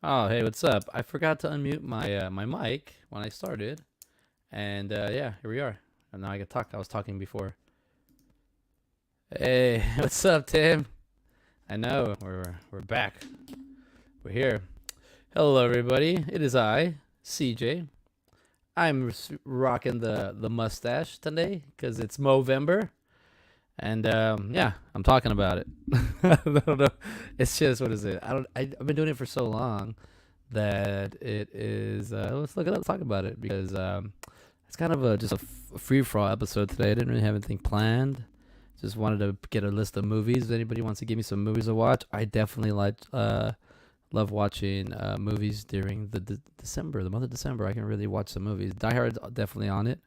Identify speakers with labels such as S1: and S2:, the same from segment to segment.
S1: Oh, hey, what's up? I forgot to unmute my mic when I started, and yeah, here we are. And now I can talk. I was talking before. Hey, what's up, Tim? I know we're back. We're here. Hello, everybody. It is I, CJ. I'm rocking the mustache today because it's Movember, and yeah, I'm talking about it. I don't know. It's just what is it? I've been doing it for so long that it is. Let's look it up. Let's talk about it because it's kind of just a free for all episode today. I didn't really have anything planned. Just wanted to get a list of movies. If anybody wants to give me some movies to watch, I definitely love watching movies during December, the month of December. I can really watch some movies. Die Hard's definitely on it.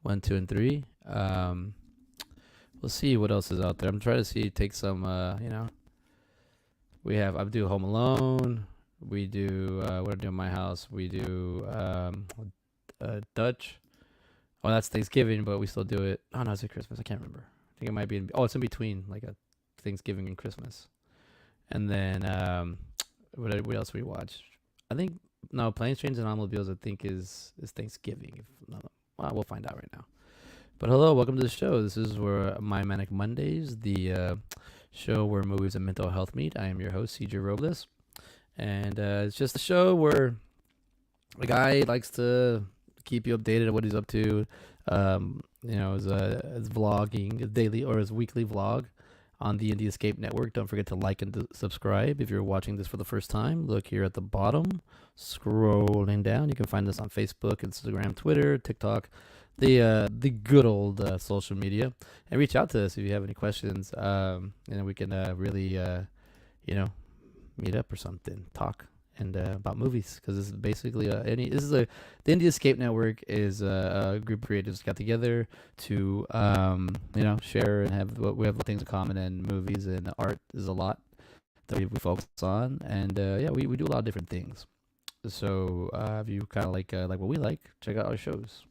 S1: 1, 2, and 3. We'll see what else is out there. I'm trying to take some. I do Home Alone. We do what I do in my house. We do Dutch. Oh, that's Thanksgiving, but we still do it. Oh no, it's Christmas. I can't remember. I think it might be. It's in between, like a Thanksgiving and Christmas. And then what else we watch? I think no, Planes, Trains, and Automobiles. I think is Thanksgiving. If not, we'll find out right now. But hello, welcome to the show. This is where my Manic Mondayz, the show where movies and mental health meet. I am your host, CJ Robles. And it's just a show where a guy likes to keep you updated on what he's up to. His vlogging, his daily or his weekly vlog on the Indie Escape Network. Don't forget to like and subscribe. If you're watching this for the first time, look here at the bottom. Scrolling down, you can find us on Facebook, Instagram, Twitter, TikTok, the good old social media. And reach out to us if you have any questions. And we can really, meet up or something, talk and about movies, because this is basically the Indie Escape Network is a group of creatives got together to share and have things in common, and movies and art is a lot that we focus on, and we do a lot of different things. So if you kind of like what we like, check out our shows.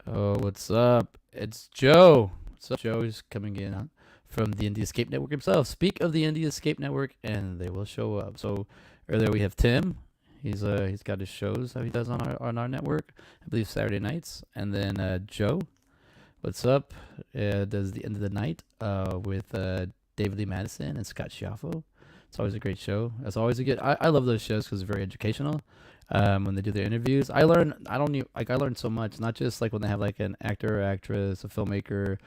S1: Oh, what's up? It's Joe. What's up, Joe? Is coming in, huh? From the Indie Escape Network himself. Speak of the Indie Escape Network, and they will show up. So earlier we have Tim. He's got his shows that he does on our network. I believe Saturday nights. And then Joe, what's up? Does the End of the Night with David Lee Madison and Scott Schiaffo. It's always a great show. It's always a good. I love those shows because it's very educational. When they do their interviews, I learn so much. Not just like when they have like an actor or actress, a filmmaker,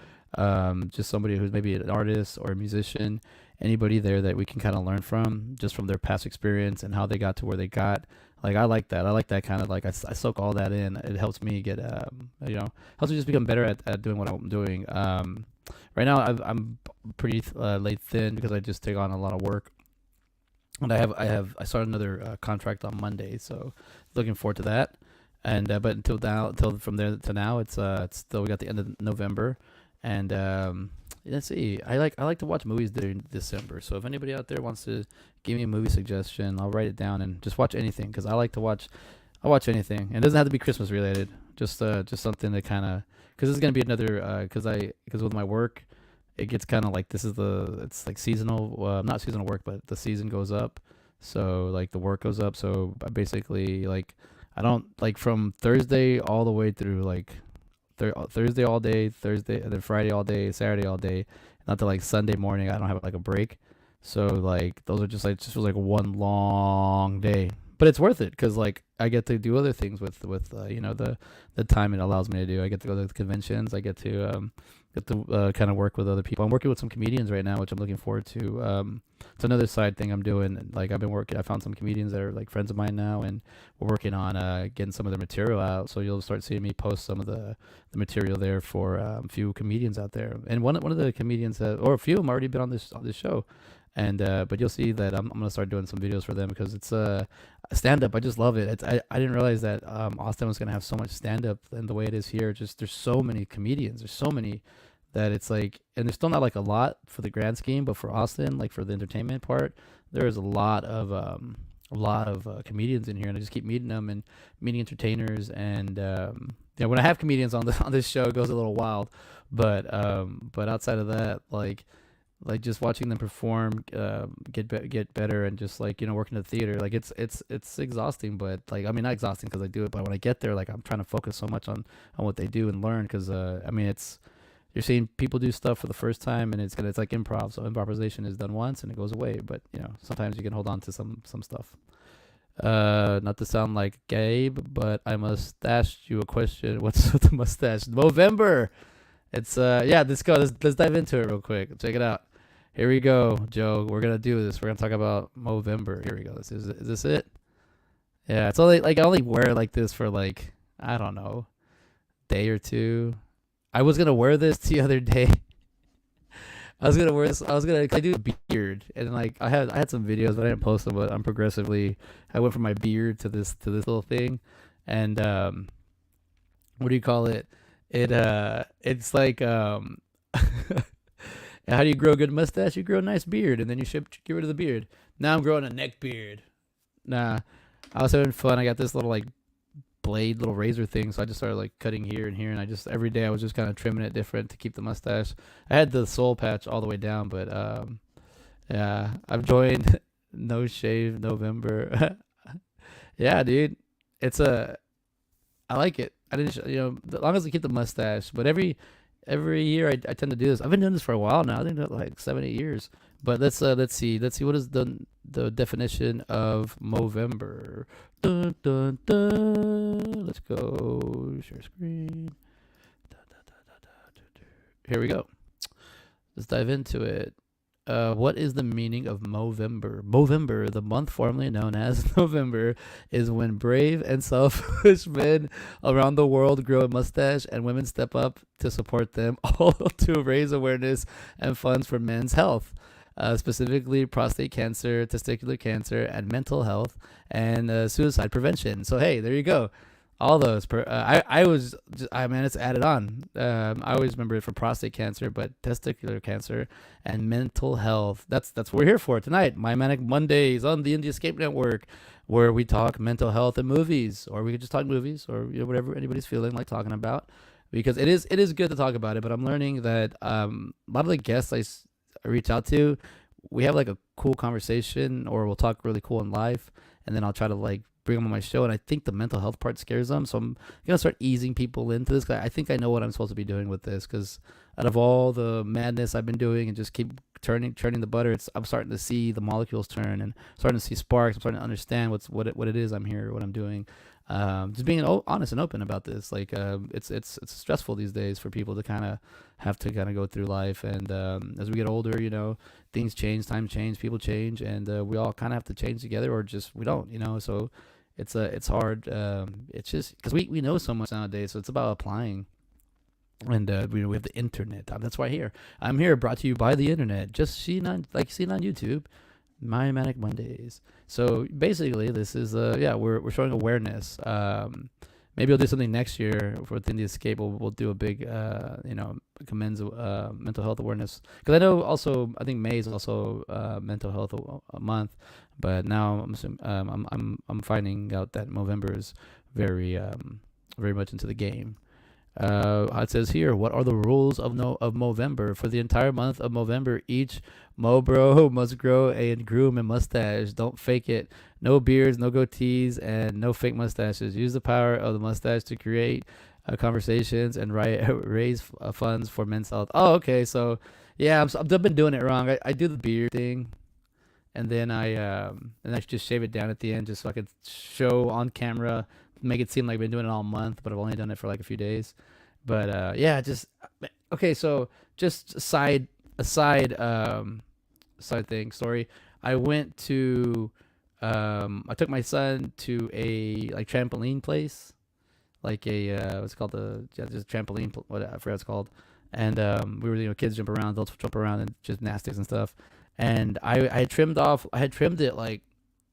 S1: just somebody who's maybe an artist or a musician, anybody there that we can kind of learn from, just from their past experience and how they got to where they got. Like I like that. I like that kind of like I soak all that in. It helps me get helps me just become better at doing what I'm doing. Right now I'm pretty late thin because I just take on a lot of work. And I started another contract on Monday, so looking forward to that. And but until from there to now, it's still we got the end of November, and let's see. I like to watch movies during December. So if anybody out there wants to give me a movie suggestion, I'll write it down and just watch anything, because I like to watch. I watch anything. And it doesn't have to be Christmas related. Just something that kind of, because this is gonna be another because with my work, it gets kind of like it's like seasonal, not seasonal work, but the season goes up, so like the work goes up. So basically, like I don't like from Thursday all the way through like Thursday all day, Thursday, and then Friday all day, Saturday all day, not to like Sunday morning. I don't have like a break, so like those are just feels like one long day. But it's worth it because like I get to do other things with the time it allows me to do. I get to go to the conventions. I get to kind of work with other people. I'm working with some comedians right now, which I'm looking forward to. It's another side thing I'm doing. Like I found some comedians that are like friends of mine now, and we're working on getting some of their material out. So you'll start seeing me post some of the material there for a few comedians out there. And one of the comedians or a few of them already been on this show. And but you'll see that I'm gonna start doing some videos for them because it's stand up. I just love it. I didn't realize that Austin was gonna have so much stand up, and the way it is here, just there's so many comedians. There's so many that it's like, and there's still not like a lot for the grand scheme, but for Austin, like for the entertainment part, there is a lot of comedians in here, and I just keep meeting them and meeting entertainers. And when I have comedians on this show, it goes a little wild, but outside of that, like like just watching them perform, get better, and just like working in the theater. Like it's exhausting, but like I mean not exhausting because I do it, but when I get there, like I'm trying to focus so much on what they do and learn because I mean it's you're seeing people do stuff for the first time and it's like improv, so improvisation is done once and it goes away, but sometimes you can hold on to some stuff. Not to sound like Gabe, but I must ask you a question. What's with the mustache? Movember. It's yeah, let's go. Let's dive into it real quick. Check it out. Here we go, Joe. We're gonna do this. We're gonna talk about Movember. Here we go. Is this it? Yeah, it's only like I only wear it like this for like I don't know, day or two. I was gonna wear this the other day. I was gonna wear this. I do a beard, and like I had some videos, but I didn't post them. But I'm progressively. I went from my beard to this little thing, and what do you call it? It's like how do you grow a good mustache? You grow a nice beard, and then you should get rid of the beard. Now I'm growing a neck beard. Nah, I was having fun. I got this little like blade, little razor thing, so I just started like cutting here and here, and I just every day I was just kind of trimming it different to keep the mustache. I had the soul patch all the way down, but yeah, I've joined No Shave November. Yeah, dude, it's a I like it. I didn't, as long as I keep the mustache. But every year I tend to do this. I've been doing this for a while now. I think like 7 8 years. But let's see what is the definition of Movember. Dun, dun, dun. Let's go share screen. Here we go. Let's dive into it. What is the meaning of Movember? Movember, the month formerly known as November, is when brave and selfish men around the world grow a mustache and women step up to support them, all to raise awareness and funds for men's health, specifically prostate cancer, testicular cancer, and mental health and suicide prevention. So hey, there you go. All those. I was, man, it's added on. I always remember it for prostate cancer, but testicular cancer and mental health. That's what we're here for tonight. My Manic Mondayz on the Indie Escape Network, where we talk mental health and movies, or we could just talk movies, or whatever anybody's feeling like talking about, because it is good to talk about it. But I'm learning that a lot of the guests I reach out to, we have like a cool conversation, or we'll talk really cool in life, and then I'll try to like bring them on my show, and I think the mental health part scares them, so I'm gonna start easing people into this. I think I know what I'm supposed to be doing with this, because out of all the madness I've been doing and just keep churning the butter, I'm starting to see the molecules turn and starting to see sparks. I'm starting to understand what it is I'm here, what I'm doing. Just being honest and open about this. Like it's stressful these days for people to kind of have to kind of go through life, and as we get older, things change, times change, people change, and we all kind of have to change together, or just we don't, so it's hard. It's just because we know so much nowadays, so it's about applying. And we have the internet. That's why I'm here, brought to you by the internet. Just seen on YouTube, My Manic Mondayz. So basically, this is we're showing awareness. Maybe I'll do something next year for the Indie Escape. We'll do a big commends mental health awareness, because I know also I think May is also mental health a month, but now I'm finding out that November is very much into the game. It says here, what are the rules of Movember? For the entire month of Movember, each Mobro must grow and groom a mustache. Don't fake it. No beards, no goatees, and no fake mustaches. Use the power of the mustache to create conversations and raise funds for men's health. Oh, okay. So, yeah, I've been doing it wrong. I do the beard thing, and then I just shave it down at the end, just so I could show on camera, make it seem like I've been doing it all month, but I've only done it for like a few days. But okay. So just side story. I went to I took my son to a like trampoline place, like a what's it called, just trampoline, what I forgot what it's called. And we were kids jump around, adults jump around, and just gymnastics and stuff. And I had trimmed it like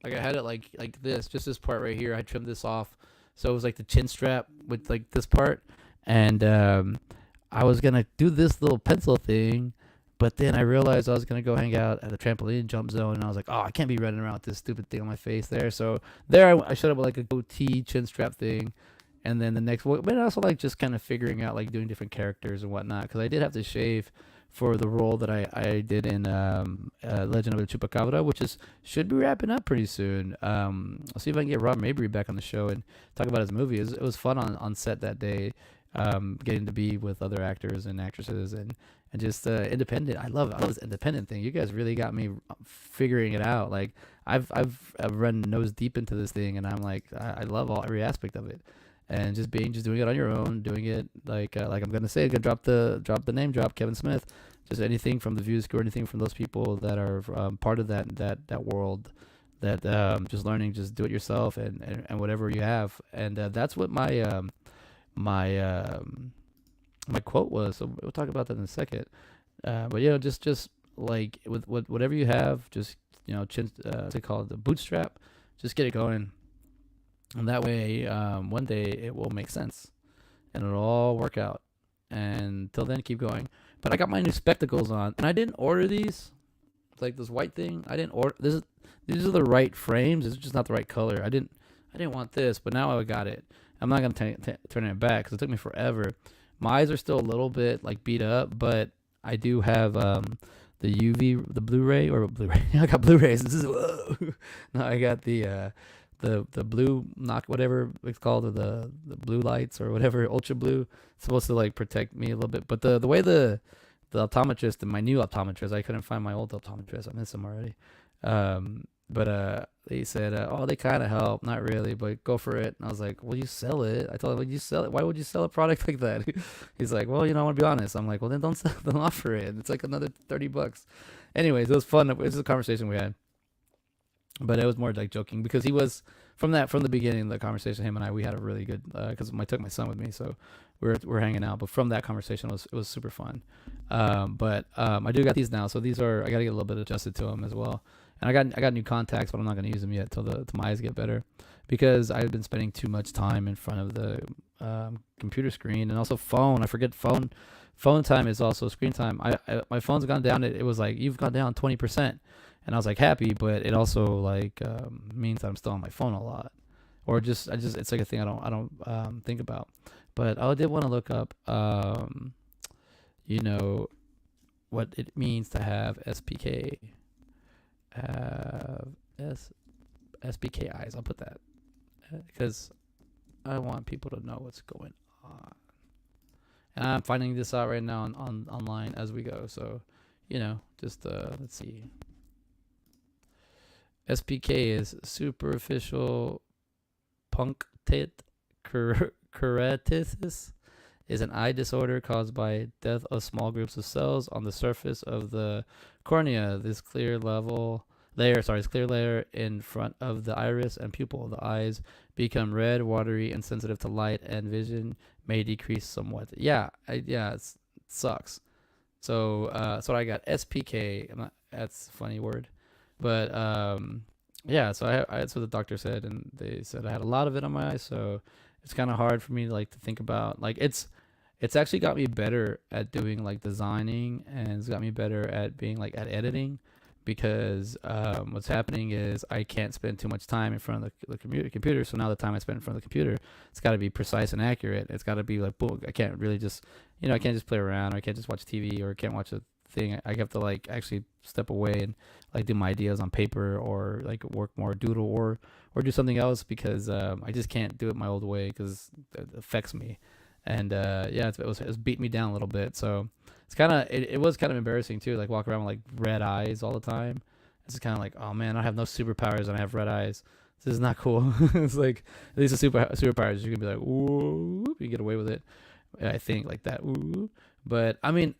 S1: I had it like this, just this part right here. I trimmed this off, so it was like the chin strap with like this part. And I was gonna do this little pencil thing, but then I realized I was gonna go hang out at the trampoline jump zone, and I was like, oh, I can't be running around with this stupid thing on my face there. So there I showed up with like a goatee chin strap thing, and then the next, but also like just kind of figuring out like doing different characters and whatnot, because I did have to shave for the role that I did in Legend of the Chupacabra, which should be wrapping up pretty soon. I'll see if I can get Rob Mabry back on the show and talk about his movie. It was fun on set that day, getting to be with other actors and actresses and just independent. I love this independent thing. You guys really got me figuring it out. Like I've run nose deep into this thing, and I'm like I love every aspect of it. And just doing it on your own, doing it like I'm gonna say, gonna drop the name drop, Kevin Smith. Just anything from the Views or anything from those people that are part of that world, that just learning, just do it yourself and whatever you have. And that's what my my quote was. So we'll talk about that in a second. But just like with whatever you have, just what's it called, the bootstrap, just get it going. And that way, one day it will make sense, and it'll all work out. And till then, keep going. But I got my new spectacles on, and I didn't order these. It's like this white thing. I didn't order this. These are the right frames. It's just not the right color. I didn't want this, but now I got it. I'm not gonna turn it back because it took me forever. My eyes are still a little bit like beat up, but I do have the Blu-ray or Blu-ray. I got Blu-rays. This is whoa. No, I got the blue whatever it's called, or the blue lights or whatever, ultra blue. It's supposed to like protect me a little bit. But the way the optometrist, and my new optometrist, I couldn't find my old optometrist. I miss him already. But they said, oh, they kind of help, not really, but go for it. And I was like, well, you sell it. I told him, well, you sell it. Why would you sell a product like that? He's like, well, I want to be honest. I'm like, well, then don't offer it. It's like another $30. Anyways, it was fun. It was a conversation we had. But it was more like joking, because he was from the beginning of the conversation. Him and we had a really good, because I took my son with me, so we're hanging out. But from that conversation, it was super fun. But I do got these now, so I gotta get a little bit adjusted to them as well. And I got new contacts, but I'm not gonna use them yet till my eyes get better, because I've been spending too much time in front of the computer screen, and also phone. I forget phone time is also screen time. My phone's gone down. It was like, you've gone down 20%. And I was like happy, but it also like means that I'm still on my phone a lot, or just it's like a thing I don't think about. But I did want to look up, what it means to have SPK, SPK eyes. I'll put that because I want people to know what's going on, and I'm finding this out right now on online as we go. So just let's see. SPK is superficial punctate keratitis, is an eye disorder caused by death of small groups of cells on the surface of the cornea. This clear layer in front of the iris and pupil. The eyes become red, watery, and sensitive to light, and vision may decrease somewhat. It sucks. So that's what I got. SPK. That's a funny word. But so that's what the doctor said, and they said I had a lot of it on my eyes, so it's kind of hard for me to think about. Like it's actually got me better at doing like designing, and it's got me better at being at editing, because what's happening is I can't spend too much time in front of the computer. So now the time I spend in front of the computer, it's got to be precise and accurate. It's got to be like, boom. I can't really just I can't just play around, or I can't just watch TV, or I can't watch a thing. I have to actually step away and do my ideas on paper, or work more, doodle, or do something else, because I just can't do it my old way, because it affects me. And it was beat me down a little bit. So it's it was kind of embarrassing too, walk around with red eyes all the time. It's kind of oh man, I have no superpowers and I have red eyes. This is not cool. It's at least the superpowers, you can be ooh, you get away with it. I think that. Ooh. But I mean,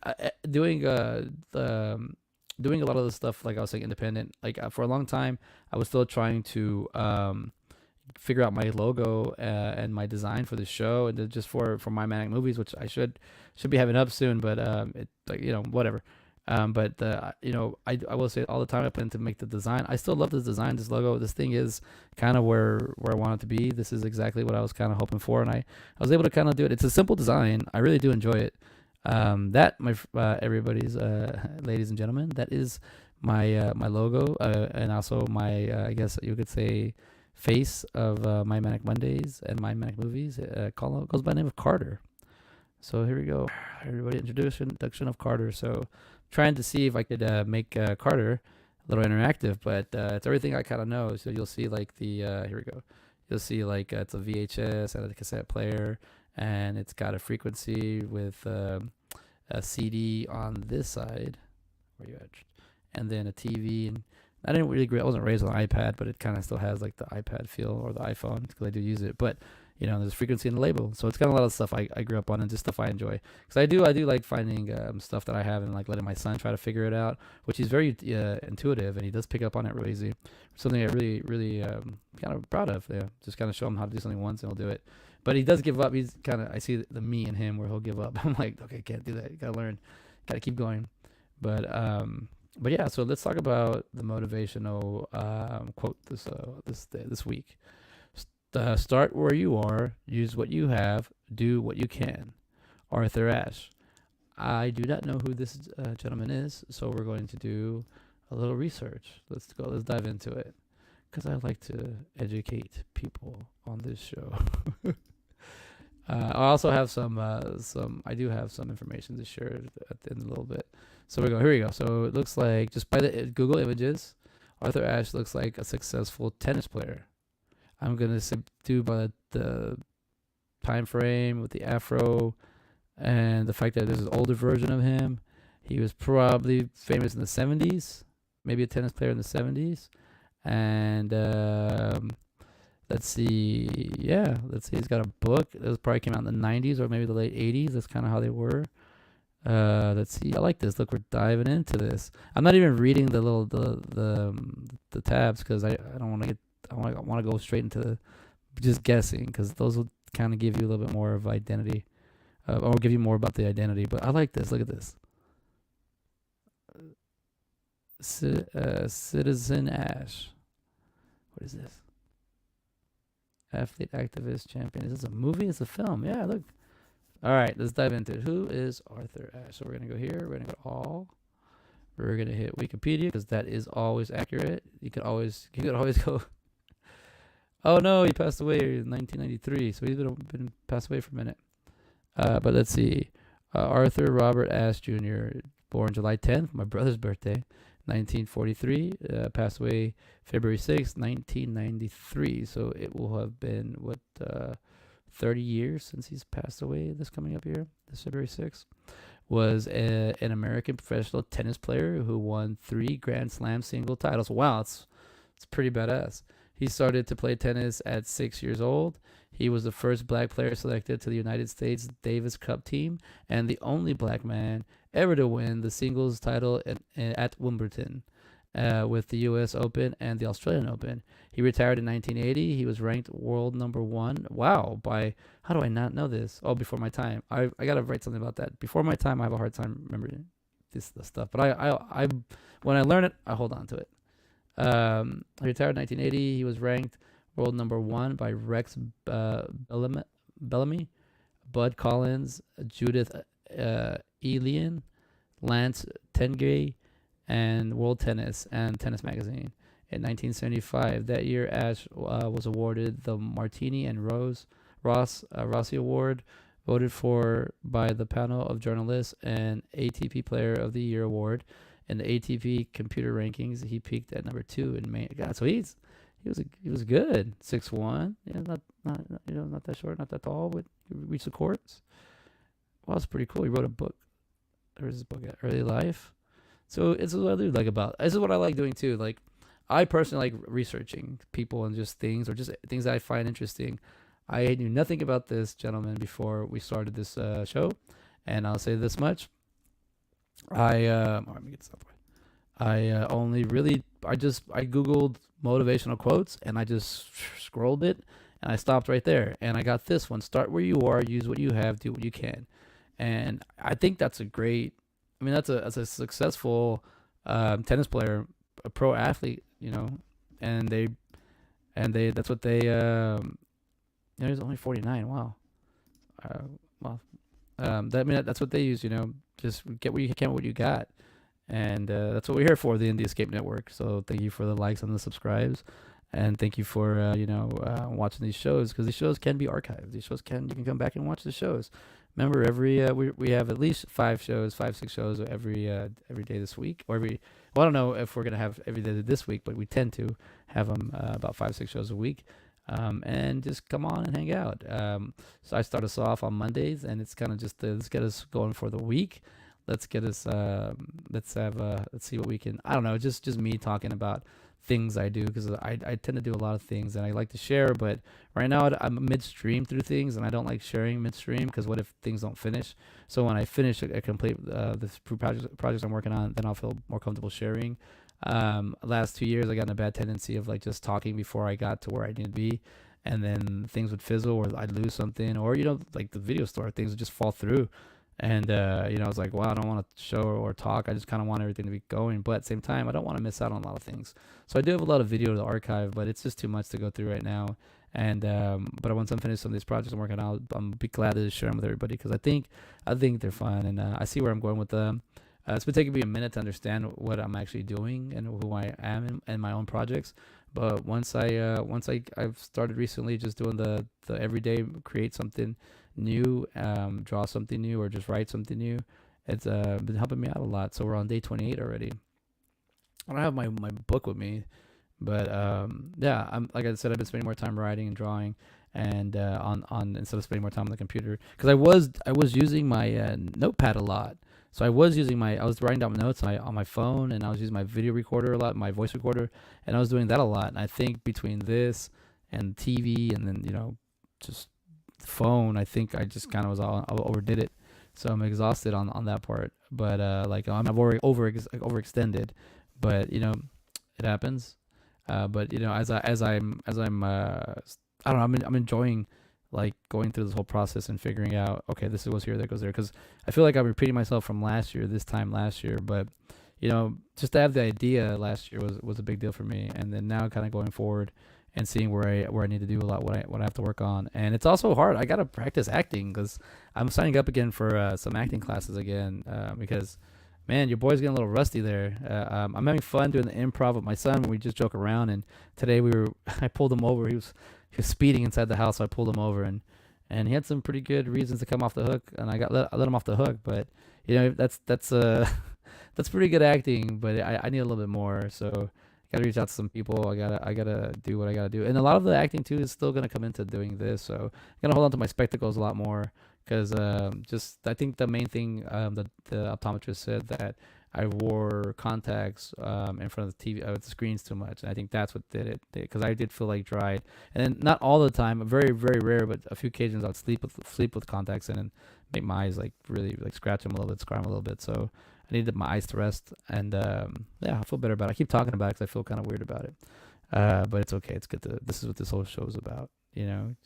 S1: doing a lot of the stuff, I was saying, independent. For a long time, I was still trying to figure out my logo and my design for the show, and just for my Manic Movies, which I should be having up soon. But whatever. But I will say all the time I put in to make the design. I still love this design, this logo. This thing is kind of where I want it to be. This is exactly what I was kind of hoping for, and I was able to kind of do it. It's a simple design. I really do enjoy it. That everybody's ladies and gentlemen, that is my logo, and also my I guess you could say face of my Manic Mondayz and my Manic Movies. Goes by the name of Carter. So here we go. Everybody, introduction of Carter. So trying to see if I could make Carter a little interactive, but it's everything I kind of know. So you'll see like the here we go. You'll see like it's a VHS and a cassette player, and it's got a frequency with a CD on this side. Where you at? And then a TV. And I wasn't raised on an iPad, but it kind of still has like the iPad feel or the iPhone because I do use it. But there's frequency in the label, so it's got a lot of stuff I grew up on and just stuff I enjoy. Because I do like finding stuff that I have and like letting my son try to figure it out, which he's very intuitive and he does pick up on it real easy. Something I really kind of proud of. Yeah, just kind of show him how to do something once and he'll do it. But he does give up. He's kind of I see the me in him where he'll give up. I'm like, okay, can't do that. You gotta learn, gotta keep going. But yeah. So let's talk about the motivational quote this week. Start where you are, use what you have, do what you can. Arthur Ashe. I do not know who this gentleman is, so we're going to do a little research. Let's dive into it, because I like to educate people on this show. I also have I do have some information to share at the end a little bit. So here we go. So it looks like, just by the Google images, Arthur Ashe looks like a successful tennis player. I'm going to do by the time frame with the afro and the fact that this is an older version of him. He was probably famous in the 70s, maybe a tennis player in the 70s. And let's see. Yeah, let's see. He's got a book. This probably came out in the 90s or maybe the late 80s. That's kind of how they were. Let's see. I like this. Look, we're diving into this. I'm not even reading the little the tabs because I don't want to get. I want to go straight into just guessing, because those will kind of give you a little bit more of identity, or give you more about the identity. But I like this. Look at this. Citizen Ashe. What is this? Athlete, activist, champion. Is this a movie? It's a film. Yeah, look. All right, let's dive into it. Who is Arthur Ashe? So we're going to go here. We're going to go all. We're going to hit Wikipedia, because that is always accurate. You could always go. Oh no, he passed away in 1993, so he's been passed away for a minute. But let's see. Arthur Robert Ashe Jr., born July 10th, my brother's birthday, 1943. Passed away February 6th, 1993. So it will have been, 30 years since he's passed away this coming up here, this February 6th. Was an American professional tennis player who won 3 Grand Slam single titles. Wow, it's pretty badass. He started to play tennis at 6 years old. He was the first black player selected to the United States Davis Cup team and the only black man ever to win the singles title at Wimbledon, with the U.S. Open and the Australian Open. He retired in 1980. He was ranked world number 1. Wow, by, how do I not know this? Oh, before my time. I got to write something about that. Before my time, I have a hard time remembering this stuff. But I when I learn it, I hold on to it. He retired in 1980. He was ranked world number 1 by Rex Bellamy, Bud Collins, Judith Elian, Lance Tengay, and World Tennis and Tennis Magazine. In 1975, that year, Ashe was awarded the Martini and Rossi Award, voted for by the panel of journalists, and ATP Player of the Year award. In the ATP computer rankings, he peaked at number 2 in May. God, so he was good. 6'1", not that short, not that tall, but reached the courts. Well, it's pretty cool. He wrote a book. There's his book, Early Life. So it's what I do like about. This is what I like doing too. Like, I personally like researching people and just things, or just things that I find interesting. I knew nothing about this gentleman before we started this show, and I'll say this much. Let me get this out. I googled motivational quotes, and I just scrolled it, and I stopped right there, and I got this one: start where you are, use what you have, do what you can. And I think that's a great. I mean, that's a successful tennis player, a pro athlete, and they that's what they. He's only 49. Wow. That's what they use. Just get what you can, what you got. And that's what we're here for, the Indie Escape Network. So thank you for the likes and the subscribes, and thank you for watching these shows, because these shows can be archived. You can come back and watch the shows. Remember, we have at least 5 shows, 5 6 shows every day this week, or every. Well, I don't know if we're gonna have every day this week, but we tend to have them about 5 6 shows a week. And just come on and hang out. So I start us off on Mondays, and it's kind of just let's get us going for the week. Let's get us. Let's see what we can. I don't know. Just me talking about things I do, because I tend to do a lot of things and I like to share. But right now I'm midstream through things, and I don't like sharing midstream, because what if things don't finish? So when I finish a complete this projects I'm working on, then I'll feel more comfortable sharing. Last 2 years I got in a bad tendency of like just talking before I got to where I need to be, and then things would fizzle, or I'd lose something, or like the video store, things would just fall through. And I was like, well, I don't want to show or talk. I just kind of want everything to be going, but at the same time, I don't want to miss out on a lot of things. So I do have a lot of video to archive, but it's just too much to go through right now. And but once I'm finished some of these projects I'm working on, I'm be glad to share them with everybody, because I think they're fun, and I see where I'm going with them. It's been taking me a minute to understand what I'm actually doing and who I am in my own projects. But once I've started recently just doing the everyday, create something new, draw something new, or just write something new. It's been helping me out a lot. So we're on day 28 already. I don't have my book with me, but yeah, I'm, like I said, I've been spending more time writing and drawing, and on instead of spending more time on the computer, because I was using my notepad a lot. So I was writing down my notes on my phone, and I was using my video recorder a lot, my voice recorder, and I was doing that a lot. And I think between this and TV, and then just phone, I think I just kind of I overdid it. So I'm exhausted on that part. But I've already overextended. But it happens. But I don't know, I'm enjoying like going through this whole process and figuring out, okay, this goes here, that goes there, because I feel like I'm repeating myself from this time last year. But just to have the idea last year was a big deal for me, and then now kind of going forward and seeing where I need to do a lot, what I have to work on. And it's also hard. I gotta practice acting, because I'm signing up again for some acting classes again, because man, your boy's getting a little rusty there. I'm having fun doing the improv with my son. We just joke around, and today I pulled him over. He was speeding inside the house, so I pulled him over, and he had some pretty good reasons to come off the hook, and I let him off the hook. But that's that's pretty good acting, but I need a little bit more. So I gotta reach out to some people. I gotta do what I gotta do, and a lot of the acting too is still gonna come into doing this. So I'm gonna hold on to my spectacles a lot more, because I think the main thing, that the optometrist said, that I wore contacts in front of the TV, the screens too much, and I think that's what did it. Because I did feel like dried, and then not all the time, very very rare, but a few occasions I'd sleep with contacts in, and make my eyes like really like scratch them a little bit, scar them a little bit. So I needed my eyes to rest, and yeah, I feel better about it. I keep talking about it because I feel kind of weird about it, but it's okay. It's good to. This is what this whole show is about.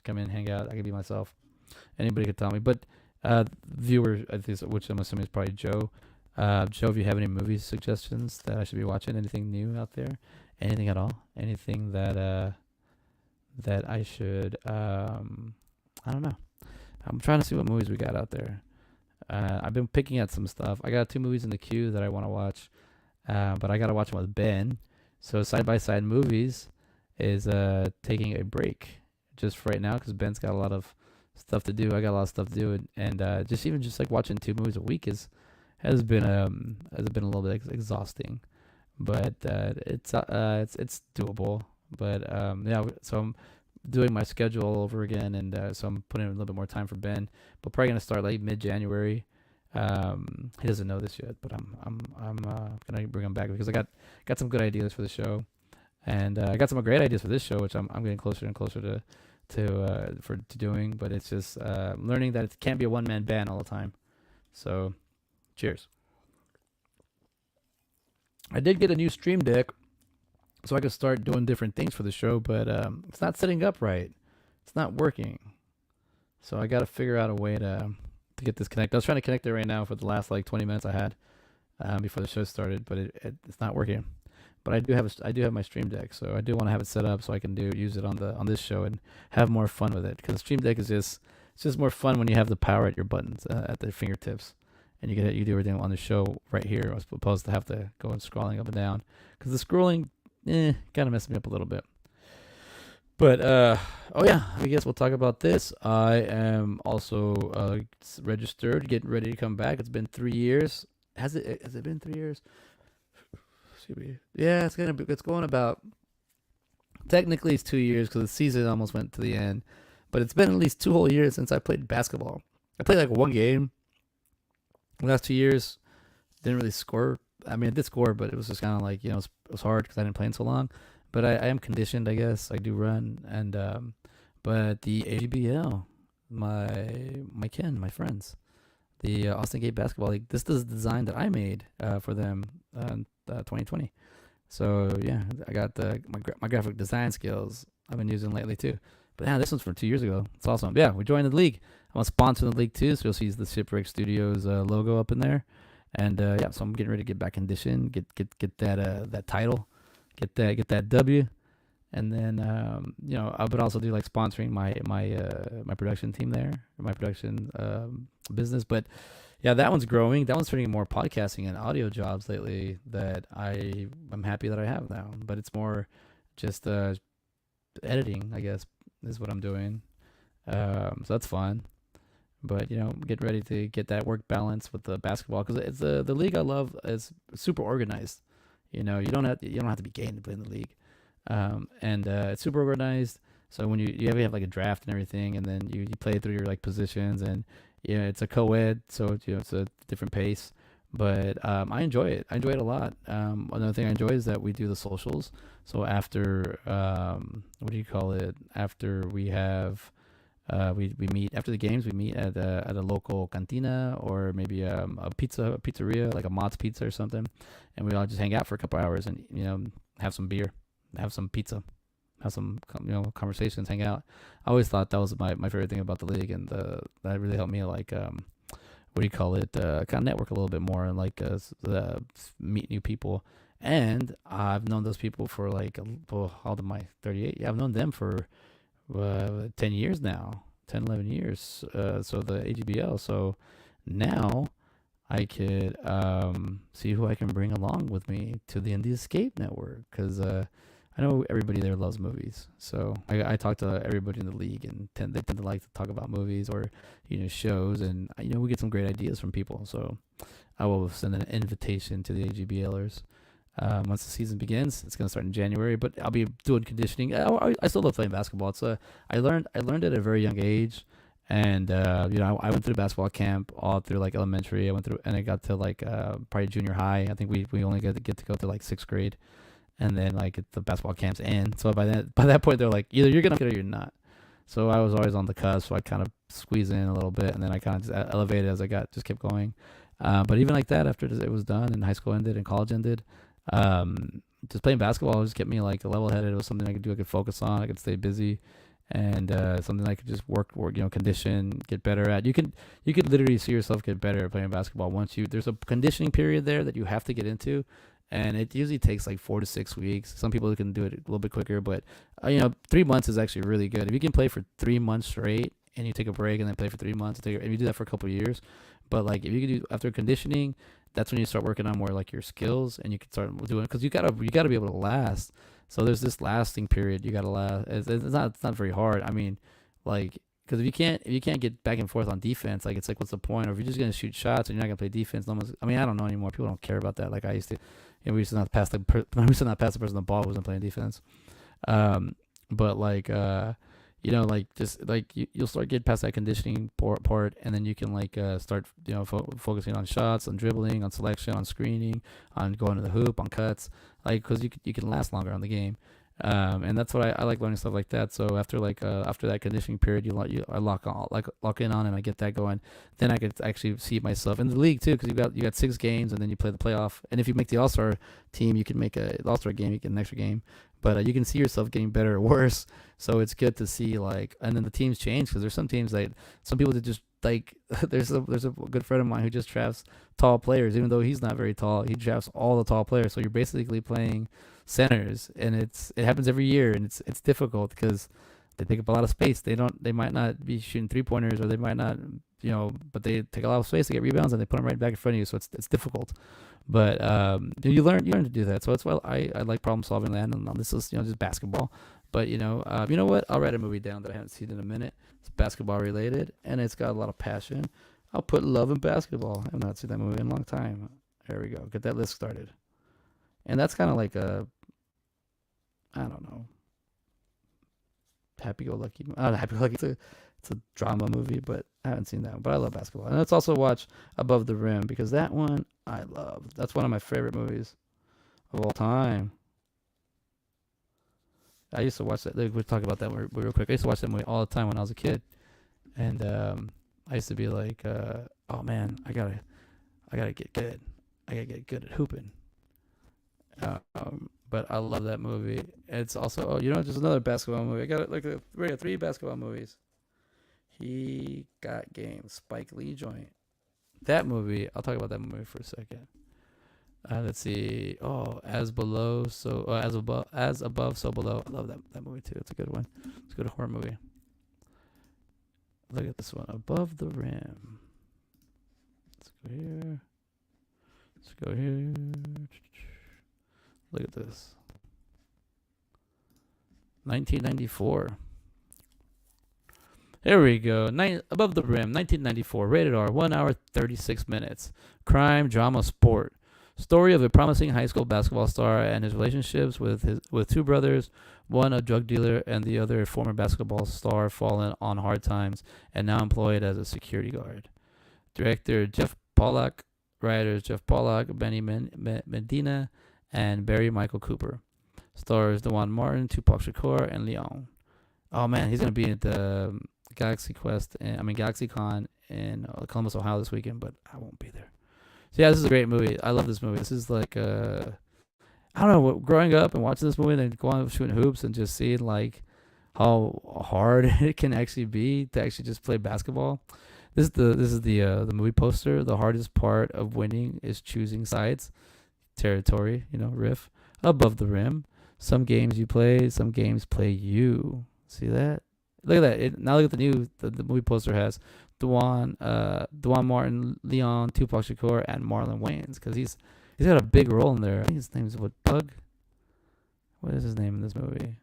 S1: Come in, hang out. I can be myself. Anybody could tell me, but viewer, I think, which I'm assuming is probably Joe. Joe, if you have any movie suggestions that I should be watching, anything new out there, anything at all, anything that I should, I don't know. I'm trying to see what movies we got out there. I've been picking at some stuff. I got 2 movies in the queue that I want to watch, but I got to watch them with Ben. So Side by Side Movies is taking a break just for right now, because Ben's got a lot of stuff to do. I got a lot of stuff to do, and just like watching 2 movies a week has been a little bit exhausting, but it's doable. But yeah, so I'm doing my schedule all over again, and so I'm putting in a little bit more time for Ben, but probably gonna start like mid-January. He doesn't know this yet, but I'm gonna bring him back, because I got some good ideas for the show, and I got some great ideas for this show, which I'm getting closer and closer to doing. But it's just learning that it can't be a one-man band all the time. So cheers. I did get a new stream deck, so I could start doing different things for the show, but it's not setting up right. It's not working. So I got to figure out a way to get this connected. I was trying to connect it right now for the last like 20 minutes I had before the show started, but it's not working. But I do have my stream deck, so I do want to have it set up so I can use it on this show and have more fun with it. Because the stream deck is just more fun when you have the power at your buttons at the fingertips, and you do everything on the show right here, as opposed to have to go and scrolling up and down. Because the scrolling, kind of messed me up a little bit. But oh yeah, I guess we'll talk about this. I am also registered, getting ready to come back. It's been 3 years. Has it been 3 years? Excuse me. Yeah, it's going about. Technically, it's 2 years because the season almost went to the end. But it's been at least 2 whole years since I played basketball. I played like one game the last 2 years. Didn't really score. I mean, I did score, but it was just kind of like it was hard because I didn't play in so long. But I am conditioned, I guess. I do run, and but the AGBL, my friends, the Austin Gate Basketball League. This is the design that I made for them in 2020. So yeah, I got my graphic design skills I've been using lately too. But yeah, this one's from 2 years ago. It's awesome. Yeah, we joined the league. I'm a sponsor of the league too, so you'll see the Shipwreck Studios logo up in there. And yeah, so I'm getting ready to get back conditioned, get that title, get that W, and then I would also do like sponsoring my production team there, my production business. But yeah, that one's growing. That one's turning more podcasting and audio jobs lately that I'm happy that I have now. But it's more just editing, I guess, is what I'm doing. So that's fun. But get ready to get that work balance with the basketball because it's the league I love is super organized. You don't have to be gay to play in the league, and it's super organized. So when you have like a draft and everything, and then you play through your like positions, and it's a co-ed, so it's a different pace. But I enjoy it. I enjoy it a lot. Another thing I enjoy is that we do the socials. So after what do you call it? After we have we meet after the games. We meet at a local cantina or maybe a pizzeria like a Mott's Pizza or something, and we all just hang out for a couple hours and have some beer, have some pizza, have some conversations, hang out. I always thought that was my favorite thing about the league, and that really helped me like what do you call it? Kind of network a little bit more and like meet new people. And I've known those people for like how old am I? 38. Yeah, I've known them for 10 years now, 10, 11 years. So the AGBL. So now I could see who I can bring along with me to the Indie Escape Network because I know everybody there loves movies. So I talk to everybody in the league and they tend to like to talk about movies or shows, and we get some great ideas from people. So I will send an invitation to the AGBLers. Once the season begins, it's gonna start in January. But I'll be doing conditioning. I still love playing basketball. I learned at a very young age, and I went through basketball camp all through like elementary. I went through and I got to like probably junior high. I think we only get to go to like sixth grade, and then like the basketball camps end. So by that point they're like either you're gonna make it or you're not. So I was always on the cusp. So I kind of squeezed in a little bit, and then I kind of just elevated as I just kept going. But even like that, after it was done and high school ended and college ended. Just playing basketball just kept me like level headed. It was something I could do. I could focus on. I could stay busy, and something I could just work, condition, get better at. You could literally see yourself get better at playing basketball once there's a conditioning period there that you have to get into, and it usually takes like 4 to 6 weeks. Some people can do it a little bit quicker, but 3 months is actually really good. If you can play for 3 months straight and you take a break and then play for 3 months, and you do that for a couple of years, but like if you could do after conditioning, that's when you start working on more like your skills, and you can start doing because you gotta be able to last. So there's this lasting period you gotta last. It's not very hard. I mean, like because if you can't get back and forth on defense, like it's like what's the point? Or if you're just gonna shoot shots and you're not gonna play defense, I mean I don't know anymore. People don't care about that like I used to. We used to not pass we used to not pass the person the ball who wasn't playing defense. But like like just like you'll start getting past that conditioning part, and then you can like start focusing on shots, on dribbling, on selection, on screening, on going to the hoop, on cuts, like because you can last longer on the game. And that's what I like learning stuff like that. So after that conditioning period, I lock in on and I get that going. Then I could actually see myself in the league too, because you got 6 games and then you play the playoff. And if you make the All-Star team, you can make a All-Star game, you get an extra game. But you can see yourself getting better or worse. So it's good to see and then the teams change because there's some teams some people that just like there's a good friend of mine who just drafts tall players, even though he's not very tall. He drafts all the tall players, so you're basically playing centers, and it happens every year, and it's difficult because they take up a lot of space. They might not be shooting 3-pointers, or they might not but they take a lot of space to get rebounds, and they put them right back in front of you, so it's difficult. But you learn to do that. So that's why I like problem solving that, and this is just basketball. But you know what? I'll write a movie down that I haven't seen in a minute. It's basketball related, and it's got a lot of passion. I'll put Love and Basketball. I've not seen that movie in a long time. There we go. Get that list started. And that's kind of like a, I don't know, happy-go-lucky. Happy-go-lucky. It's a drama movie, but I haven't seen that one. But I love basketball. And let's also watch Above the Rim because that one I love. That's one of my favorite movies of all time. I used to watch that. We'll talk about that real quick. I used to watch that movie all the time when I was a kid, and I used to be like, "Oh man, I gotta get good. I gotta get good at hooping." But I love that movie. It's also, just another basketball movie. I got we got 3 basketball movies. He Got Game, Spike Lee joint. That movie, I'll talk about that movie for a second. Let's see. Oh, as above, so below. I love that movie too. It's a good one. It's a good horror movie. Look at this one, Above the Rim. Let's go here. Let's go here. Look at this. 1994. There we go. Above the Rim, 1994. Rated R. 1 hour 36 minutes. Crime, drama, sport. Story of a promising high school basketball star and his relationships with 2 brothers, one a drug dealer and the other a former basketball star fallen on hard times and now employed as a security guard. Director Jeff Pollack. Writers Jeff Pollack, Benny Medina, and Barry Michael Cooper. Stars Dewan Martin, Tupac Shakur, and Leon. Oh man, he's gonna be at the GalaxyCon in Columbus, Ohio this weekend, but I won't be there. So yeah, this is a great movie. I love this movie. This is like I don't know, growing up and watching this movie and then going shooting hoops and just seeing like how hard it can actually be to actually just play basketball. This is the movie poster. The hardest part of winning is choosing sides, territory, riff. Above the rim. Some games you play, some games play you. See that? Look at that. Now look at the movie poster has Dewan Martin, Leon, Tupac Shakur, and Marlon Wayans because he's got a big role in there. I think his name is Doug. What is his name in this movie?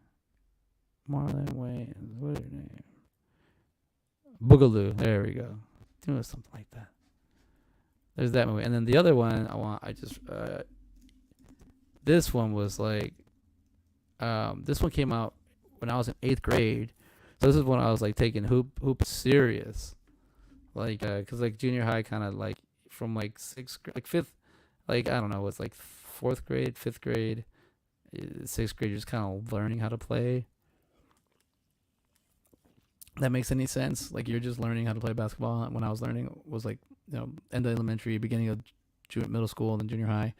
S1: Marlon Wayans. What is your name? Boogaloo. There we go. Doing something like that. There's that movie, and then the other one this one was like, this one came out when I was in 8th grade. So this is when I was like taking hoop serious, like cause like junior high kind of like from like 6th like 5th, like I don't know, it's like 4th grade, 5th grade, 6th grade, you're just kind of learning how to play. That makes any sense? Like you're just learning how to play basketball. When I was learning was like end of elementary, beginning of middle school, and then junior high.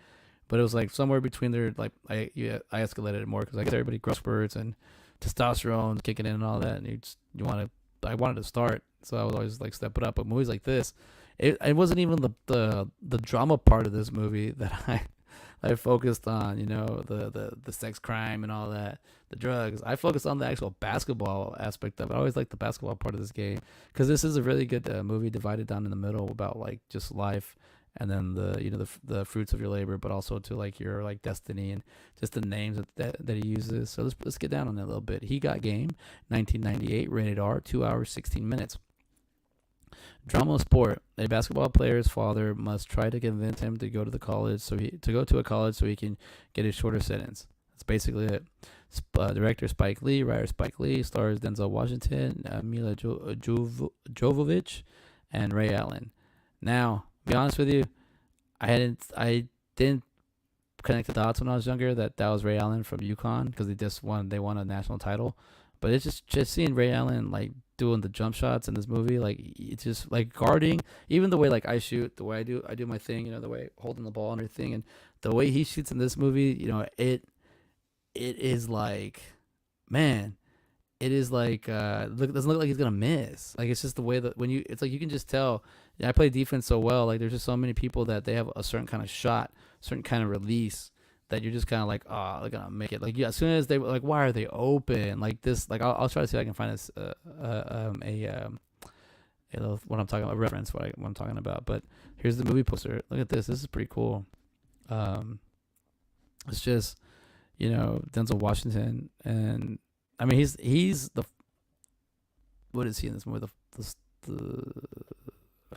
S1: But it was like somewhere between there. Like I escalated it more because I guess everybody growth spurts and testosterone kicking in and all that, and I wanted to start, so I was always like step it up. But movies like this, it wasn't even the drama part of this movie that I focused on, the sex crime and all that, the drugs. I focused on the actual basketball aspect of it. I always liked the basketball part of this game because this is a really good movie divided down in the middle about like just life and then the fruits of your labor, but also to like your like destiny and just the names that he uses. So let's get down on that a little bit. He Got Game, 1998, rated R, 2 hours 16 minutes. Drama sport. A basketball player's father must try to convince him to go to a college so he can get a shorter sentence. That's basically it. Director Spike Lee, writer Spike Lee, stars Denzel Washington, Mila Jovovich, and Ray Allen. Now, to be honest with you, I didn't connect the dots when I was younger that was Ray Allen from UConn because they won a national title. But it's just seeing Ray Allen like doing the jump shots in this movie, like it's just like guarding, even the way like I shoot, the way I do my thing, the way holding the ball and everything, and the way he shoots in this movie, it is like, man, it is like doesn't look like he's gonna miss. Like it's just the way that it's like you can just tell. I play defense so well. Like there's just so many people that they have a certain kind of shot, certain kind of release that you're just kind of like, oh, they're gonna make it. Like as soon as they like, why are they open? Like this. Like I'll try to see if I can find this what I'm talking about, reference what I'm talking about. But here's the movie poster. Look at this. This is pretty cool. It's just Denzel Washington, and I mean, he's the what is he in this movie? The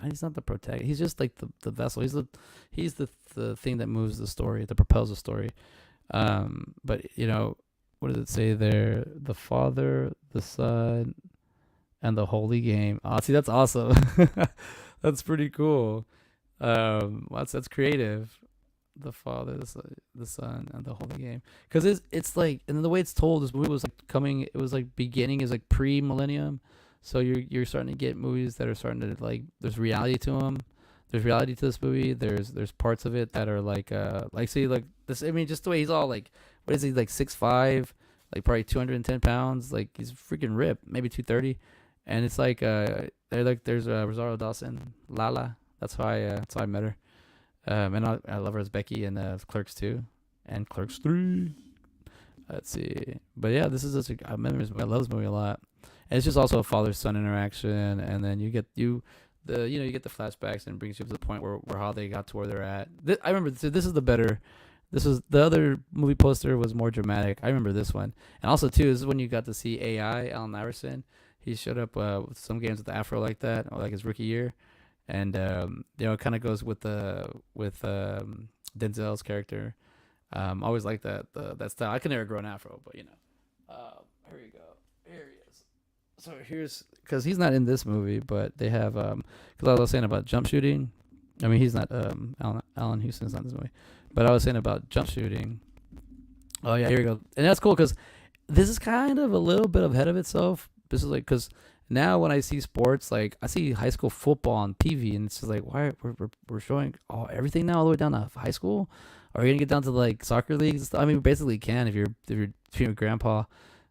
S1: he's not the protagonist. He's just like the vessel. He's the thing that moves the story, that propels the story. But what does it say there? The Father, the Son, and the Holy Game. Oh, see, that's awesome. That's pretty cool. That's creative. The Father, the Son, and the Holy Game. Because it's like, and the way it's told, this movie was like coming. It was like beginning is like pre-millennium, so you're starting to get movies that are starting to like. There's reality to them. There's reality to this movie. There's parts of it that are like see like this. I mean, just the way he's all like, what is he like 6'5", like probably 210 pounds. Like he's freaking ripped, maybe 230. And it's like they're like there's Rosario Dawson, Lala. That's how I met her. And I love her as Becky in Clerks 2 and Clerks 3. Let's see. But yeah, this is just I love this movie a lot. And it's just also a father-son interaction, and then you get you get the flashbacks and it brings you to the point where how they got to where they're at. I remember this is the better. This was the other movie poster was more dramatic. I remember this one, and also too this is when you got to see AI Allen Iverson. He showed up with some games with the afro like that, or like his rookie year. And it kind of goes with Denzel's character. I always like that style. I can never grow an afro, but here you go. Here he is. So here's because he's not in this movie, but they have because I was saying about jump shooting. I mean, he's not Alan Houston's not in this movie, but I was saying about jump shooting. Oh yeah, here we go, and that's cool because this is kind of a little bit ahead of itself. This is like because. Now when I see sports, like I see high school football on TV, and it's just like, why we're showing everything now all the way down to high school? Are you gonna get down to like soccer leagues and stuff? I mean, basically you can if your grandpa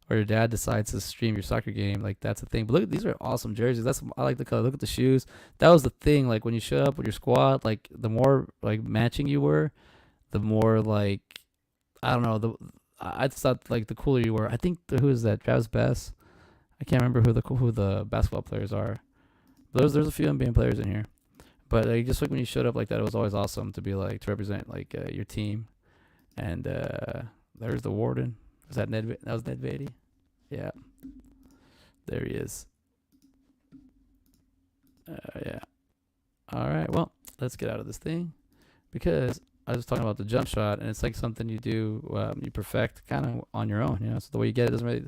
S1: or your dad decides to stream your soccer game, like that's the thing. But look, these are awesome jerseys. I like the color. Look at the shoes. That was the thing. Like when you showed up with your squad, like the more like matching you were, the more like I don't know. I thought like the cooler you were. I think who is that? Travis Bass. I can't remember who the basketball players are. There's a few NBA players in here, but just like when you showed up like that, it was always awesome to be like to represent like your team. And there's the warden. Was that Ned? That was Ned Beatty. Yeah, there he is. Yeah. All right. Well, let's get out of this thing because I was talking about the jump shot, and it's like something you do, you perfect kind of on your own. So the way you get it doesn't really,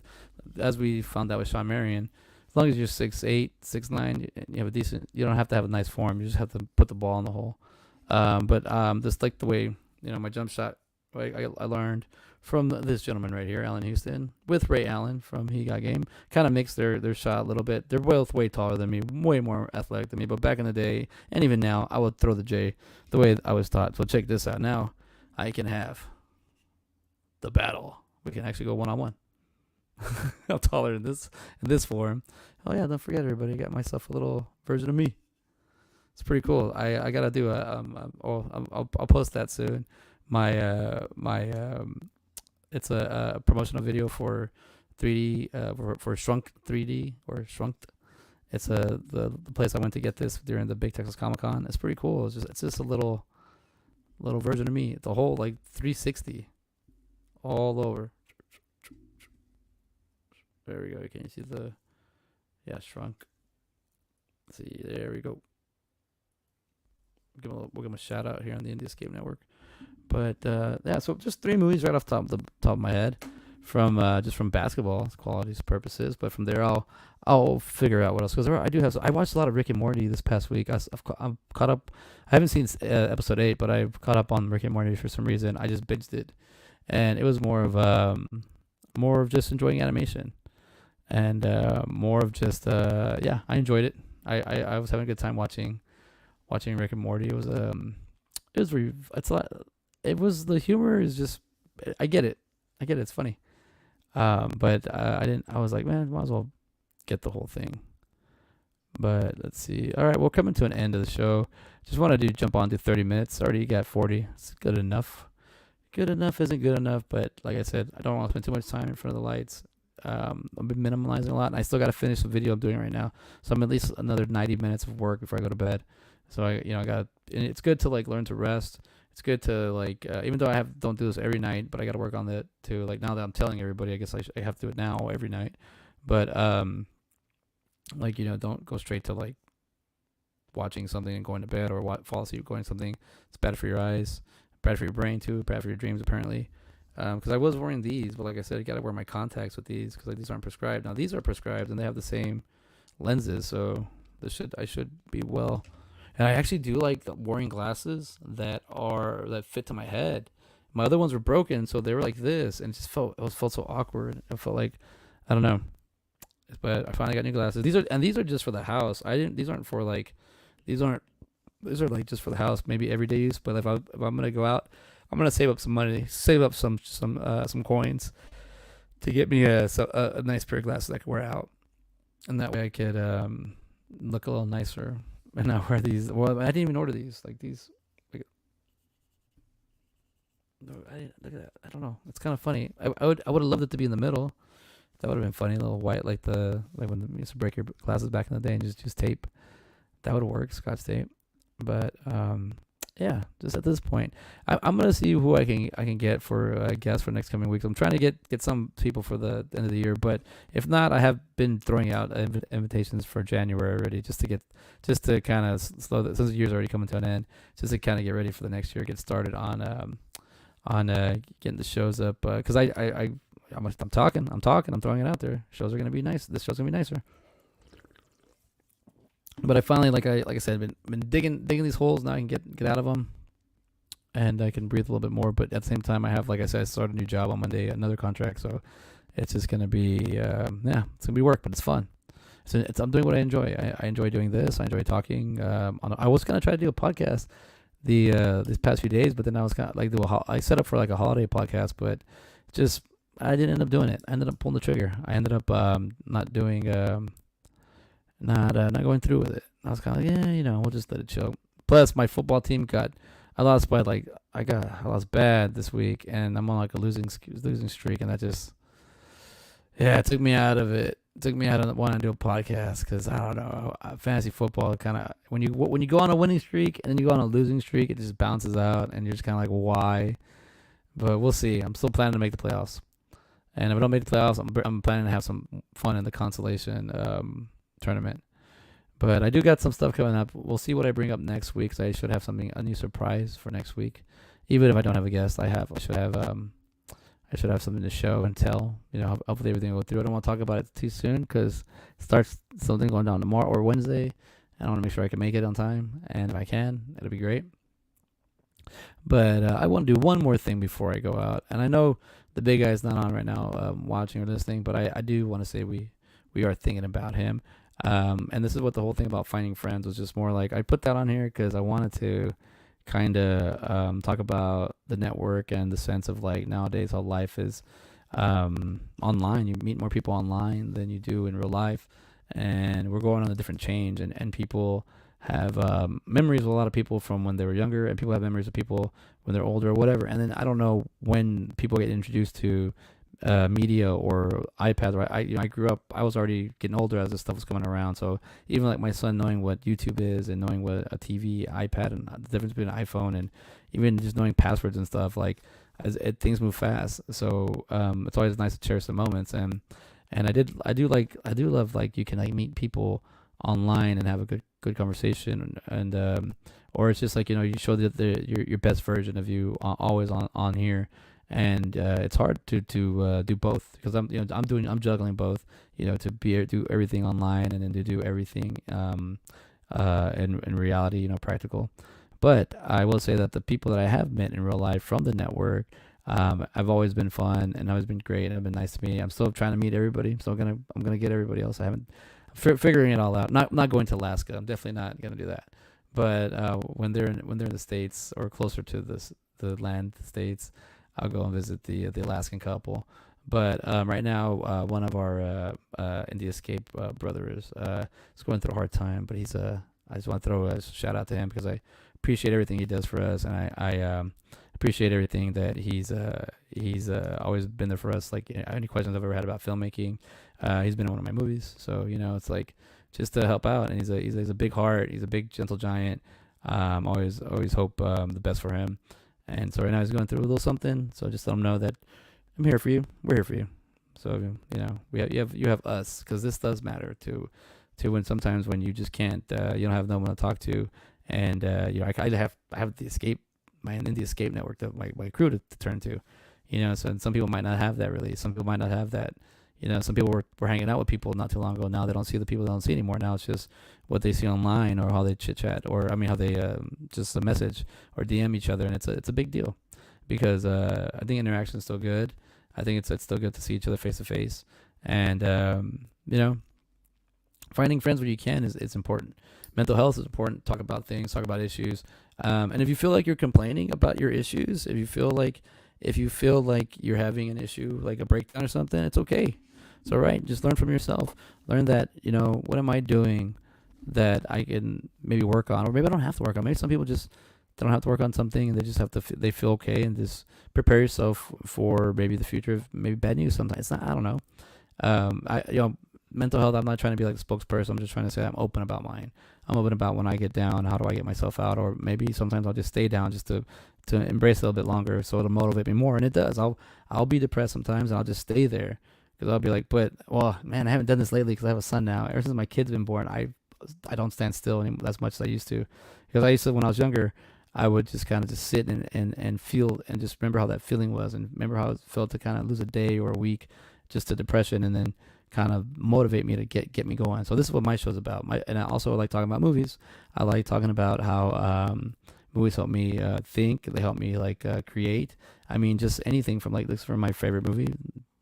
S1: as we found out with Sean Marion, as long as you're 6'8", 6'9", you have a decent. You don't have to have a nice form. You just have to put the ball in the hole. But just like the way my jump shot, I learned from this gentleman right here, Allen Houston, with Ray Allen from He Got Game, kind of makes their shot a little bit. They're both way taller than me, way more athletic than me. But back in the day, and even now, I would throw the J the way I was taught. So check this out. Now, I can have the battle. We can actually go one-on-one. I'm taller in this form. Oh yeah, don't forget everybody. I got myself a little version of me. It's pretty cool. I gotta do I'll post that soon. It's a promotional video for 3D for Shrunk 3D or Shrunk. It's the place I went to get this during the Big Texas Comic Con. It's pretty cool. It's just a little version of me. The whole like 360 all over. There we go. Can you see Shrunk? Let's see, there we go. We'll give him a shout out here on the Indie Escape Network. But so just 3 movies right off the top of my head from just from basketball qualities purposes. But from there, I'll figure out what else because I watched a lot of Rick and Morty this past week. I'm caught up. I haven't seen episode 8, but I've caught up on Rick and Morty for some reason. I just binged it, and it was more of just enjoying animation, and more of just I enjoyed it. I was having a good time watching Rick and Morty. The humor is just, I get it, it's funny, but I was like, man, might as well get the whole thing. But let's see. All right, we're coming to an end of the show. Just wanted to jump on to 30 minutes. Already got 40. It's good enough. Good enough isn't good enough, but like I said, I don't want to spend too much time in front of the lights. I've been minimalizing a lot, and I still got to finish the video I'm doing right now. So I'm at least another 90 minutes of work before I go to bed. So I got. And it's good to like learn to rest. it's good to like even though don't do this every night, but I got to work on that too. Like now that I'm telling everybody, I guess I have to do it now every night. But like don't go straight to like watching something and going to bed, or fall asleep going to something. It's bad for your eyes, bad for your brain too, bad for your dreams apparently. Because I was wearing these, but like I said, I gotta wear my contacts with these because like these aren't prescribed. Now these are prescribed and they have the same lenses, so I should be well. And I actually do like wearing glasses that fit to my head. My other ones were broken, so they were like this, and it felt so awkward. I felt like I don't know, but I finally got new glasses. These are just for the house. I didn't. These aren't. These are like just for the house, maybe everyday use. But if I'm gonna go out, I'm gonna save up some money, save up some coins to get me a nice pair of glasses I can wear out, and that way I could look a little nicer and not wear these. Well, I didn't even order these. Like these. Like, no, I didn't look at that. I don't know. It's kind of funny. I would have loved it to be in the middle. That would have been funny. A little white, like when you used to break your glasses back in the day and just use tape. That would work, Scotch tape. But yeah, just at this point, I'm gonna see who I can get for guests for next coming weeks. I'm trying to get some people for the end of the year, but if not, I have been throwing out invitations for January already, just to kind of slow that, since the year's already coming to an end, just to kind of get ready for the next year, get started on getting the shows up. Because I'm talking, I'm throwing it out there. Shows are gonna be nice. This show's gonna be nicer. But I finally, like I said, been digging these holes. Now I can get out of them, and I can breathe a little bit more. But at the same time, I have, like I said, I started a new job on Monday, another contract. So it's just gonna be it's gonna be work, but it's fun. So I'm doing what I enjoy. I enjoy doing this. I enjoy talking. I was gonna try to do a podcast these past few days, but then I was kind of like I set up for like a holiday podcast, but just I didn't end up doing it. I ended up pulling the trigger. I ended up not doing. Not going through with it. I was kind of like, we'll just let it chill. Plus, my football team I lost bad this week, and I'm on like a losing streak, and that just, it took me out of it. It took me out of wanting to do a podcast because I don't know, fantasy football kind of when you go on a winning streak and then you go on a losing streak, it just bounces out, and you're just kind of like, why? But we'll see. I'm still planning to make the playoffs, and if I don't make the playoffs, I'm planning to have some fun in the consolation tournament. But I do got some stuff coming up. We'll see what I bring up next week. So I should have a new surprise for next week. Even if I don't have a guest, I should have something to show and tell. Hopefully everything will go through. I don't want to talk about it too soon because it starts something going down tomorrow or Wednesday. I want to make sure I can make it on time, and if I can, it'll be great. But I want to do one more thing before I go out, and I know the big guy's not on right now, watching or listening, but I do want to say we are thinking about him. And this is what the whole thing about finding friends was just more like I put that on here because I wanted to kind of talk about the network and the sense of like nowadays how life is online. You meet more people online than you do in real life, and we're going on a different change, and people have memories of a lot of people from when they were younger, and people have memories of people when they're older or whatever. And then I don't know when people get introduced to media or iPads. Or I grew up. I was already getting older as this stuff was coming around. So even like my son knowing what YouTube is and knowing what a TV, iPad, and the difference between an iPhone, and even just knowing passwords and stuff, like things move fast. So it's always nice to cherish the moments. And I do love like you can like meet people online and have a good conversation, and or it's just like you show your best version of you always on here. And it's hard to do both because I'm juggling both, to do everything online and then to do everything in reality, practical. But I will say that the people that I have met in real life from the network, have always been fun and always been great and have been nice to me. I'm still trying to meet everybody, so I'm gonna get everybody else. I haven't figuring it all out. Not going to Alaska. I'm definitely not gonna do that. But when they're in the States or closer to the States, I'll go and visit the Alaskan couple. But right now, one of our India Escape brothers is going through a hard time. But I just want to throw a shout out to him because I appreciate everything he does for us, and I appreciate everything that he's always been there for us. Like any questions I've ever had about filmmaking, he's been in one of my movies. So it's like just to help out. And he's a big heart. He's a big gentle giant. Always hope the best for him. And so right now he's going through a little something. So just let him know that I'm here for you. We're here for you. So you have us, because this does matter to when sometimes when you just can't, you don't have no one to talk to, and I have the escape, my indie escape network, my crew to turn to, So some people might not have that really. Some people might not have that. Some people were hanging out with people not too long ago. Now they don't see the people they don't see anymore. Now it's just what they see online, or how they chit chat, or how they just a message or DM each other, and it's a big deal, because I think interaction is still good. I think it's still good to see each other face to face, and finding friends where you can is important. Mental health is important. Talk about things, talk about issues, and if you feel like you're complaining about your issues, if you feel like you're having an issue, like a breakdown or something, it's okay. It's all right. Just learn from yourself. Learn that, what am I doing that I can maybe work on, or maybe I don't have to work on. Maybe some people just don't have to work on something, and they just have to. They feel okay, and just prepare yourself for maybe the future of maybe bad news. Sometimes it's not. I don't know. Mental health. I'm not trying to be like the spokesperson. I'm just trying to say I'm open about mine. I'm open about when I get down. How do I get myself out? Or maybe sometimes I'll just stay down just to embrace it a little bit longer, so it'll motivate me more. And it does. I'll be depressed sometimes, and I'll just stay there, because I'll be like, well, man, I haven't done this lately because I have a son now. Ever since my kid's been born, I don't stand still as much as I used to, because I used to, when I was younger, I would just kind of just sit and feel, and just remember how that feeling was, and remember how it felt to kind of lose a day or a week just to depression, and then kind of motivate me to get me going. So this is what my show's about. And I also like talking about movies. I like talking about how movies help me think. They help me create. I mean, just anything from this from my favorite movie,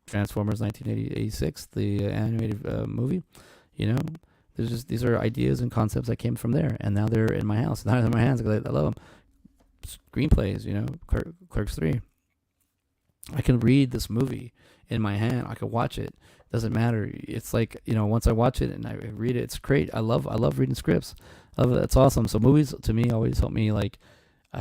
S1: Transformers 1986, the animated movie. These are ideas and concepts that came from there, and now they're in my house. Now they're in my hands because I love them. Screenplays, Clerks 3. I can read this movie in my hand. I can watch it. Doesn't matter. It's like, once I watch it and I read it, it's great. I love reading scripts. I love it. It's awesome. So movies to me always help me.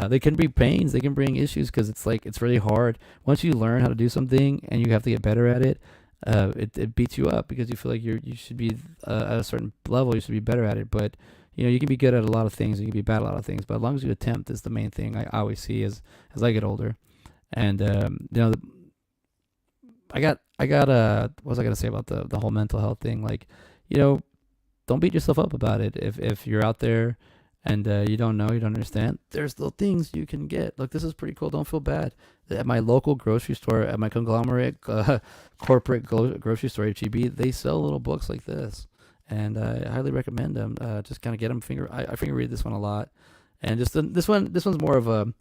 S1: They can bring pains. They can bring issues, because it's really hard. Once you learn how to do something and you have to get better at it, it beats you up, because you feel like you should be at a certain level. You should be better at it. But you can be good at a lot of things. You can be bad at a lot of things. But as long as you attempt, is the main thing I always see as I get older. And I got what was I gonna say about the whole mental health thing? Don't beat yourself up about it. If you're out there and you don't know, you don't understand, there's little things you can get. Look, this is pretty cool. Don't feel bad. At my local grocery store, at my conglomerate corporate grocery store, HEB, they sell little books like this, and I highly recommend them. Just kind of get them. I finger read this one a lot, and just this one's more of a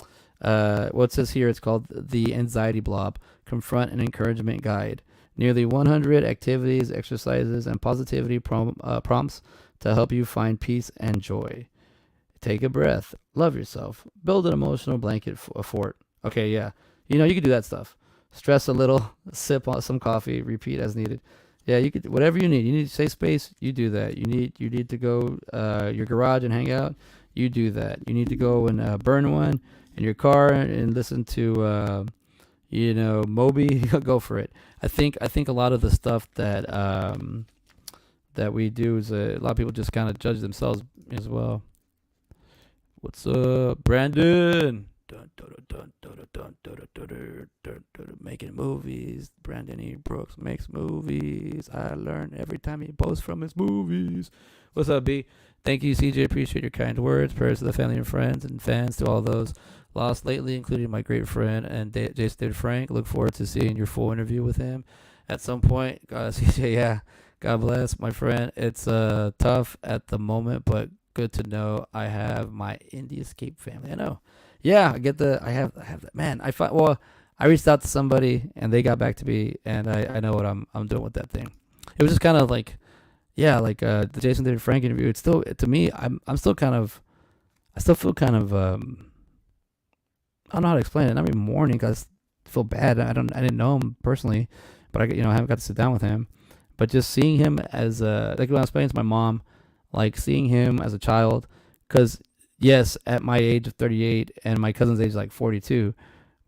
S1: what it says here. It's called The Anxiety Blob: Confront an Encouragement Guide. Nearly 100 activities, exercises, and positivity prompts to help you find peace and joy. Take a breath. Love yourself. Build an emotional blanket fort. Okay, yeah. You can do that stuff. Stress a little. Sip on some coffee. Repeat as needed. Yeah, you could, whatever you need. You need safe space. You do that. You need to go your garage and hang out. You do that. You need to go and burn one in your car and listen to Moby. Go for it. I think a lot of the stuff that we do is a lot of people just kind of judge themselves as well. What's up, Brandon? Making movies. Brandon E. Brooks makes movies. I learn every time he posts from his movies. What's up, B? Thank you, CJ. Appreciate your kind words. Prayers to the family and friends and fans, to all those lost lately, including my great friend and Jason David Frank. Look forward to seeing your full interview with him at some point. CJ, yeah. God bless, my friend. It's tough at the moment, but good to know I have my indie escape family. I know. Yeah, I have that. Man, I reached out to somebody and they got back to me, and I know what I'm doing with that thing. It was just kind of like, yeah, the Jason David Frank interview. It's still, to me, I still feel kind of I don't know how to explain it. Not even mourning, because I feel bad. I didn't know him personally, but I haven't got to sit down with him. But just seeing him as like when I was explaining to my mom, seeing him as a child, because yes, at my age of 38 and my cousin's age 42,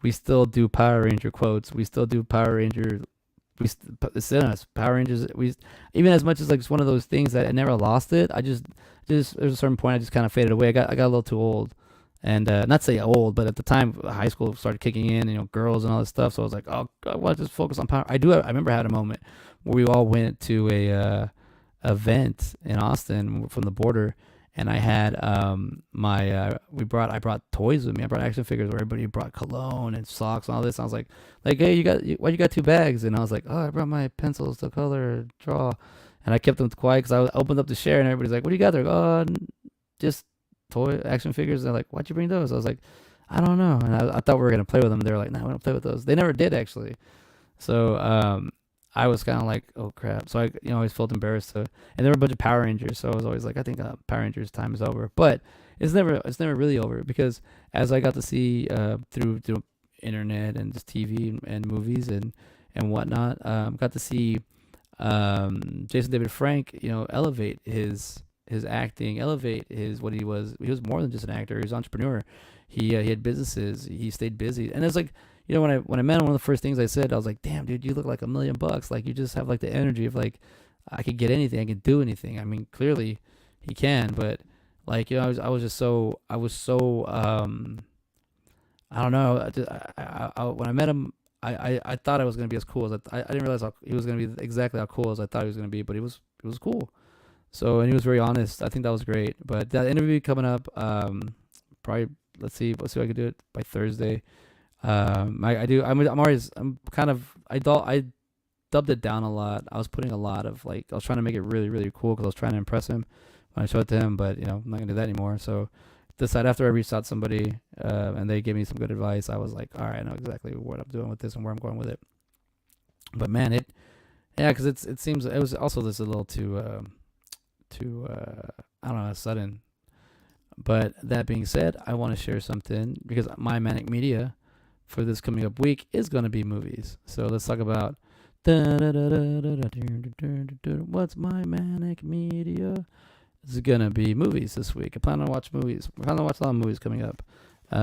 S1: we still do Power Ranger quotes. We still do Power Ranger. It's in us. Power Rangers. Even as much as it's one of those things that I never lost it. I just there's a certain point I just kind of faded away. I got a little too old. And not to say old, but at the time, high school started kicking in, girls and all this stuff. So I was like, oh, I want to just focus on power. I remember I had a moment where we all went to a event in Austin from the border, and I had I brought toys with me. I brought action figures where everybody brought cologne and socks and all this. And I was like, hey, why you got 2 bags? And I was like, oh, I brought my pencils to color, draw, and I kept them quiet because I opened up to share, and everybody's like, what do you got there? Oh, just toy action figures. They're like, why'd you bring those? I was like, I don't know. And I thought we were gonna play with them. They were like, no, we don't play with those. They never did actually. So I was kind of like, oh crap. So I always felt embarrassed to. And there were a bunch of Power Rangers, so I was always like, I think Power Rangers time is over. But it's never really over, because as I got to see through internet and just TV and movies and whatnot, got to see Jason David Frank, elevate his acting, elevate his what he was. He was more than just an actor. He was an entrepreneur. He had businesses. He stayed busy, and it's like, when I met him, one of the first things I said, I was like, "Damn, dude, you look like $1,000,000. Like, you just have like the energy of like, I could get anything, I could do anything." I mean, clearly, he can, but like, I was I don't know. When I met him, I thought I was gonna be as cool as I didn't realize he was gonna be exactly how cool as I thought he was gonna be, but he was cool. So, and he was very honest. I think that was great. But that interview coming up, probably let's see what I can do it by Thursday. I dubbed it down a lot. I was putting a lot of I was trying to make it really, really cool because I was trying to impress him when I showed it to him, but I'm not gonna do that anymore. So decided after I reached out to somebody, and they gave me some good advice, I was like, all right, I know exactly what I'm doing with this and where I'm going with it. But man, because it seems it was also just a little too I don't know, sudden. But that being said, I want to share something because my Manic Media for this coming up week is going to be movies. So let's talk about what's my Manic Media. It's going to be movies this week. I plan on watching movies. We're planning on watching a lot of movies coming up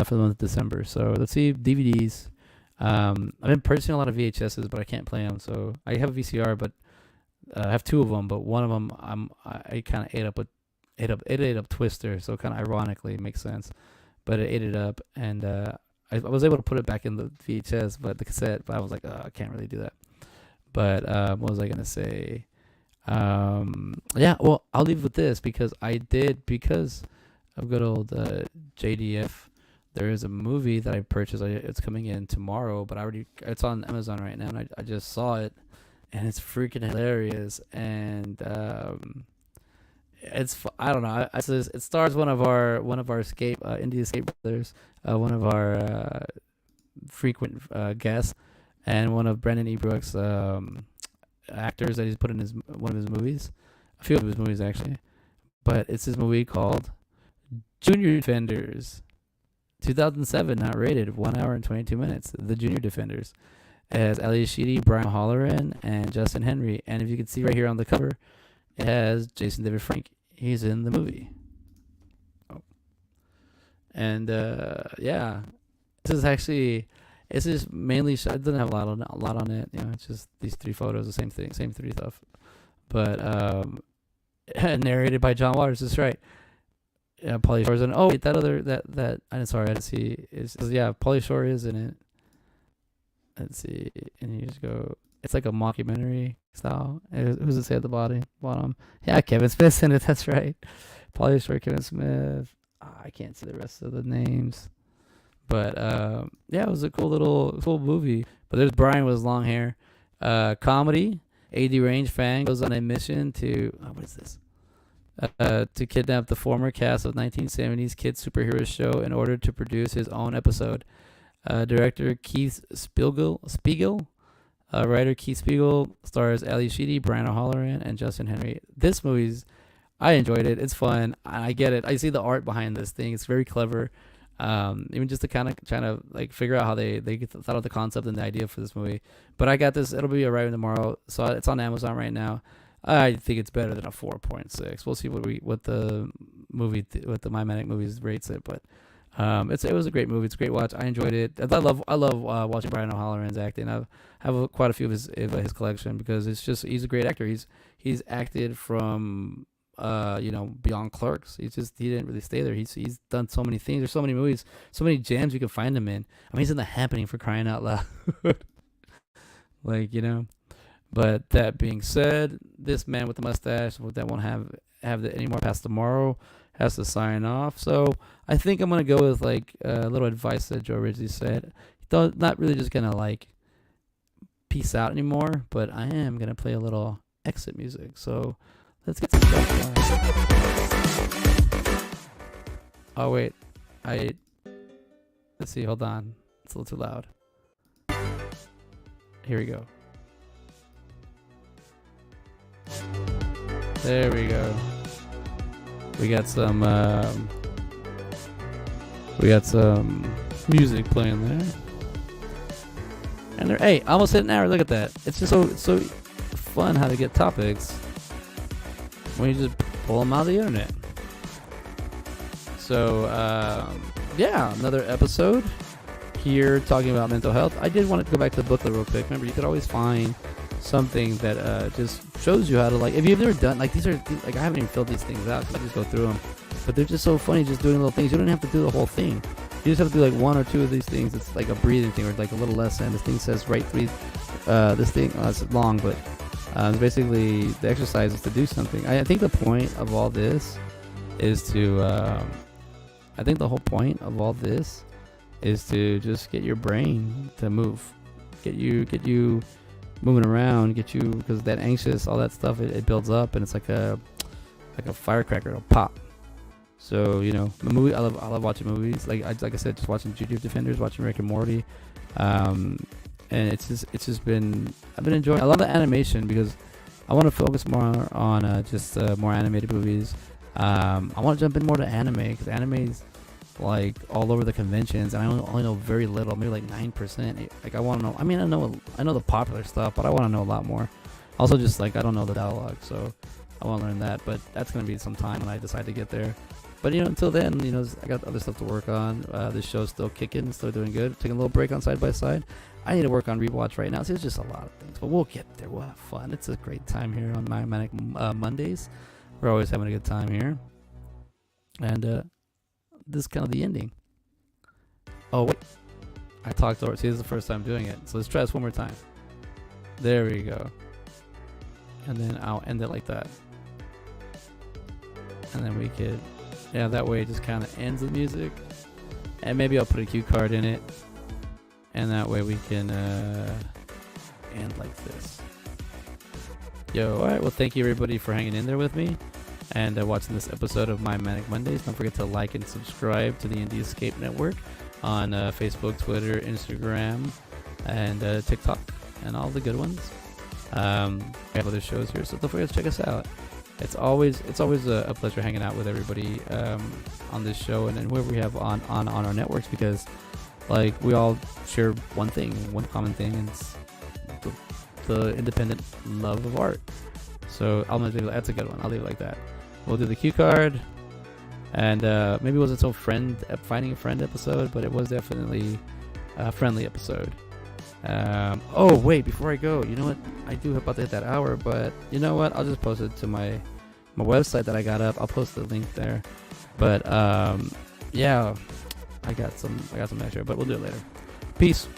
S1: for the month of December. So let's see, DVDs. I've been purchasing a lot of VHSs, but I can't play them. So I have a VCR, but I have 2 of them. But one of them I kind of ate up Twister. So kind of ironically, it makes sense. But it ate it up, and I was able to put it back in the VHS, but the cassette. But I was like, I can't really do that. But what was I gonna say? Yeah. Well, I'll leave with this because of good old JDF. There is a movie that I purchased. It's coming in tomorrow, but it's on Amazon right now, and I just saw it, and it's freaking hilarious. And I don't know. It stars one of our indie escape brothers, one of our frequent guests, and one of Brendan E. Brooks' actors that he's put in one of his movies, a few of his movies actually. But it's this movie called Junior Defenders, 2007, not rated, 1 hour and 22 minutes. The Junior Defenders. It has Ali Sheedy, Brian Halloran, and Justin Henry. And if you can see right here on the cover, it has Jason David Frank. He's in the movie. Oh. And yeah, this is mainly it doesn't have a lot on it. It's just these 3 photos, the same thing, same 3 stuff. But narrated by John Waters. That's right. Pauly Shore's in it. Oh wait, that I'm sorry, I didn't see. Pauly Shore is in it. Let's see, and you just go. It's like a mockumentary style. Who's it say at the bottom? Yeah, Kevin Smith's in it. That's right. Pauly Shore, Kevin Smith. I can't see the rest of the names. But yeah, it was a cool movie. But there's Brian with his long hair. Comedy. A deranged fan goes on a mission to what is this? To kidnap the former cast of 1970s kids superhero show in order to produce his own episode. Director Keith Spiegel. Writer Keith Spiegel, stars Ali Sheedy, Brian O'Halloran, and Justin Henry. This I enjoyed it. It's fun. I get it. I see the art behind this thing. It's very clever. Even just to kind of trying to figure out how they thought of the concept and the idea for this movie. But I got this. It'll be arriving tomorrow. So it's on Amazon right now. I think it's better than a 4.6. We'll see what the My Manic Movies rates it, but it was a great movie. It's a great watch. I enjoyed it. I love watching Brian O'Halloran's acting. I have quite a few of his collection because he's a great actor. He's acted from beyond Clerks. He didn't really stay there. He's done so many things. There's so many movies, so many jams you can find him in. I mean, he's in The Happening, for crying out loud. Like, But that being said, this man with the mustache that won't have it anymore past tomorrow has to sign off. So I think I'm gonna go with like a little advice that Joe originally said. Not really just gonna like peace out anymore, but I am gonna play a little exit music. So let's get some stuff going. Oh wait, let's see. Hold on, it's a little too loud. Here we go. There we go. We got some music playing there. And hey, almost hit an hour. Look at that. It's just so fun how to get topics when you just pull them out of the internet. So yeah, another episode here talking about mental health. I did want to go back to the booklet real quick. Remember, you could always find something that just shows you how to, like, if you've never done, like, these are like, I haven't even filled these things out, I just go through them, but they're just so funny, just doing little things. You don't have to do the whole thing. You just have to do like one or two of these things. It's like a breathing thing, or like a little lesson. This thing says right breathe. This thing, it's long, but basically the exercise is to do something. I think the point of all this is to I think the whole point of all this is to just get your brain to move, get you moving around, because that anxious, all that stuff, it builds up, and it's like a firecracker. It'll pop. So the movie, I love watching movies. Like I said, just watching Junior Defenders, watching Rick and Morty, and it's just been, I've been enjoying. I love the animation because I want to focus more on just more animated movies. I want to jump in more to anime, because anime's like all over the conventions, and I only know very little, maybe like 9%. Like I want to know. I mean, I know the popular stuff, but I want to know a lot more. Also, just like I don't know the dialogue, so I want to learn that. But that's gonna be some time when I decide to get there. But until then, I got other stuff to work on. This show's still kicking, still doing good. Taking a little break on Side by Side. I need to work on Rewatch right now. So it's just a lot of things, but we'll get there. We'll have fun. It's a great time here on my Manic Mondays. We're always having a good time here, and this is kind of the ending. Oh wait, I talked over. See, this is the first time doing it, so let's try this one more time. There we go, and then I'll end it like that, and then we could, yeah, that way it just kind of ends the music, and maybe I'll put a cue card in it, and that way we can end like this. Yo, all right. Well, thank you everybody for hanging in there with me and watching this episode of my Manic Mondays. Don't forget to like and subscribe to the Indie Escape Network on Facebook, Twitter, Instagram, and TikTok, and all the good ones. We have other shows here, so don't forget to check us out. It's always a pleasure hanging out with everybody on this show and whoever we have on our networks, because like we all share one common thing, and it's the independent love of art. So that's a good one. I'll leave it like that. We'll do the cue card, and maybe it wasn't so finding a friend episode, but it was definitely a friendly episode. Oh wait, before I go, you know what? I do about to hit that hour, but you know what? I'll just post it to my website that I got up. I'll post the link there. But yeah, I got some extra, but we'll do it later. Peace.